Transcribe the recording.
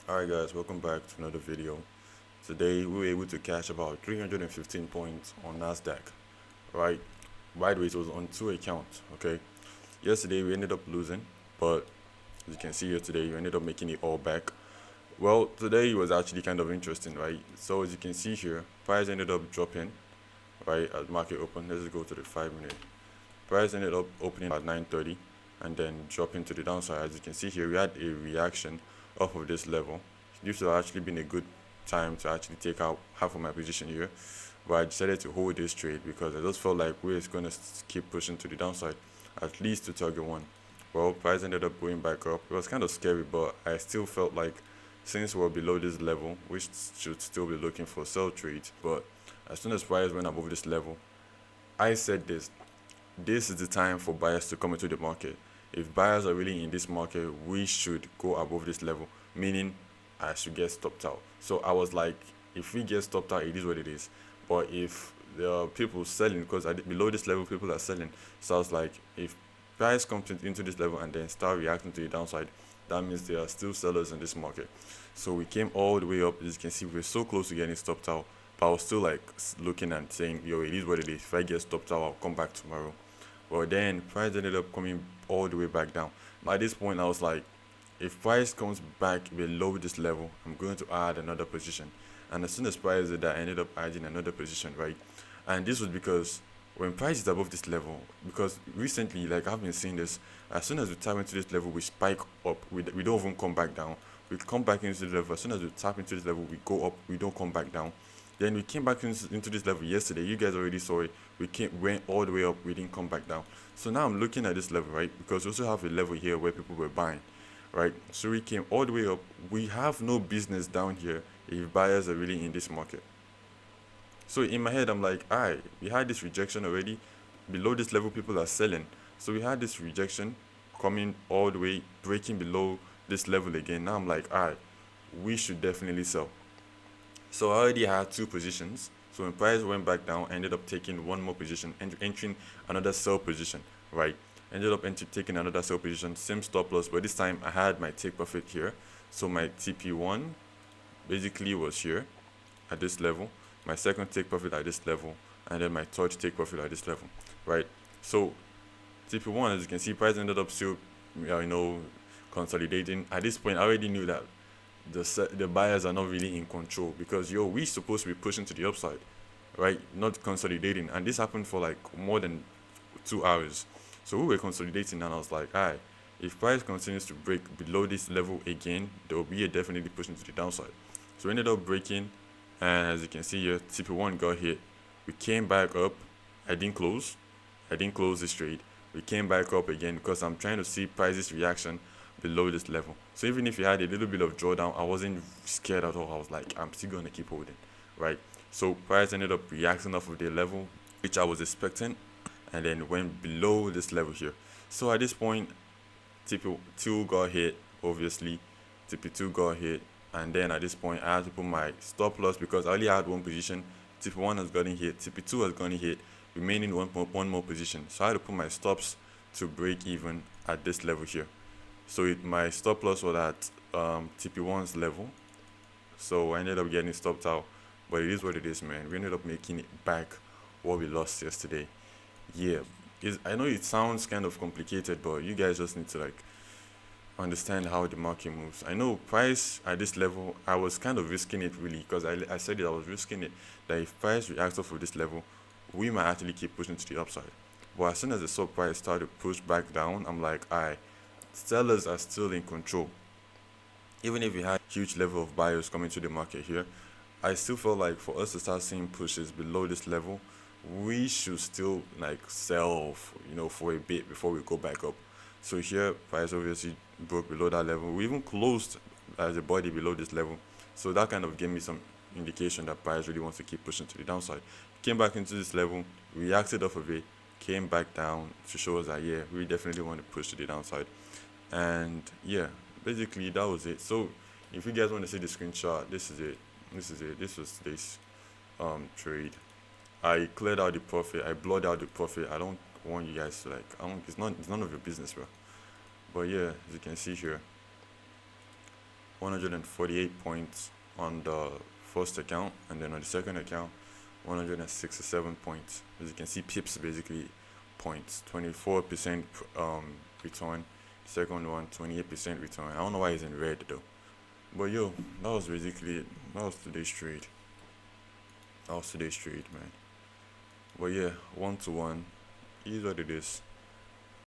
Alright guys, welcome back to another video. Today we were able to catch about 315 points on Nasdaq, right? By the way, it was on two accounts, okay? Yesterday we ended up losing, but as you can see here today, we ended up making it all back. Well, today was actually kind of interesting, right? So as you can see here, price ended up dropping, right, at market open. Let's just go to the 5 minute. Price ended up opening at 9:30 and then dropping to the downside. As you can see here, we had a reaction off of this level. This would have actually been a good time to actually take out half of my position here, but I decided to hold this trade because I just felt like we're going to keep pushing to the downside, at least to target one. Well, price ended up going back up. It was kind of scary, but I still felt like since we're below this level, we should still be looking for sell trades. But as soon as price went above this level, I said this is the time for buyers to come into the market. If buyers are really in this market, we should go above this level, meaning I should get stopped out. So I was like, if we get stopped out, it is what it is. But if there are people selling, because below this level, people are selling. So I was like, if price comes into this level and then start reacting to the downside, that means there are still sellers in this market. So we came all the way up. As you can see, we're so close to getting stopped out. But I was still like looking and saying, yo, it is what it is. If I get stopped out, I'll come back tomorrow. But then price ended up coming all the way back down. At this point, I was like, if price comes back below this level, I'm going to add another position. And as soon as price did that, I ended up adding another position, right? And this was because when price is above this level, because recently, like I've been seeing this, as soon as we tap into this level, we spike up. We don't even come back down. We come back into the level. As soon as we tap into this level, we go up. We don't come back down. Then we came back into this level yesterday. You guys already saw it. Went all the way up. We didn't come back down. So now I'm looking at this level, right? Because we also have a level here where people were buying, right? So we came all the way up. We have no business down here if buyers are really in this market. So in my head, I'm like, alright, we had this rejection already. Below this level, people are selling. So we had this rejection coming all the way, breaking below this level again. Now I'm like, alright, we should definitely sell. So I already had two positions. So when price went back down, I ended up taking one more position and entering another sell position, right? Ended up taking another sell position, same stop loss, but this time I had my take profit here. So my TP1 basically was here at this level, my second take profit at this level, and then my third take profit at this level, right? So TP1, as you can see, price ended up still, consolidating. At this point, I already knew that the buyers are not really in control because we supposed to be pushing to the upside, right? Not consolidating, and this happened for like more than 2 hours. So we were consolidating, and I was like, alright, if price continues to break below this level again, there will be a definitely pushing to the downside. So we ended up breaking, and as you can see here, TP1 got hit. We came back up. I didn't close. I didn't close this trade. We came back up again because I'm trying to see price's reaction below this level. So even if you had a little bit of drawdown, I wasn't scared at all. I was like, I'm still gonna keep holding, right? So price ended up reacting off of the level which I was expecting, and then went below this level here. So at this point, TP2 got hit, obviously. TP2 got hit, and then at this point, I had to put my stop loss because I only had one position. TP1 has gotten hit, TP2 has gotten hit, remaining one more position. So I had to put my stops to break even at this level here. So my stop loss was at TP1's level. So I ended up getting stopped out. But it is what it is, man. We ended up making it back what we lost yesterday. Yeah. I know it sounds kind of complicated, but you guys just need to like understand how the market moves. I know price at this level, I was kind of risking it really because I said it, I was risking it that if price reacts off of this level, we might actually keep pushing to the upside. But as soon as the sub price started to push back down, I'm like, alright, sellers are still in control. Even if we had huge level of buyers coming to the market here, I still feel like for us to start seeing pushes below this level, we should still like sell, for a bit before we go back up. So here, price obviously broke below that level. We even closed as a body below this level. So that kind of gave me some indication that price really wants to keep pushing to the downside. Came back into this level, reacted off of it, came back down to show us that yeah, we definitely want to push to the downside. And yeah, basically that was it. So if you guys want to see the screenshot, this is it. This is it. This was this trade. I cleared out the profit. I blurred out the profit. I don't want you guys to like. I don't. It's none of your business, bro. But yeah, as you can see here, 148 points on the first account, and then on the second account 167 points. As you can see, pips basically points. 24% return. Second one 28% return. I don't know why it's in red though. But yo, that was basically it. That was today's trade. That was today's trade, man. But yeah, 1 to 1. Here's what it is.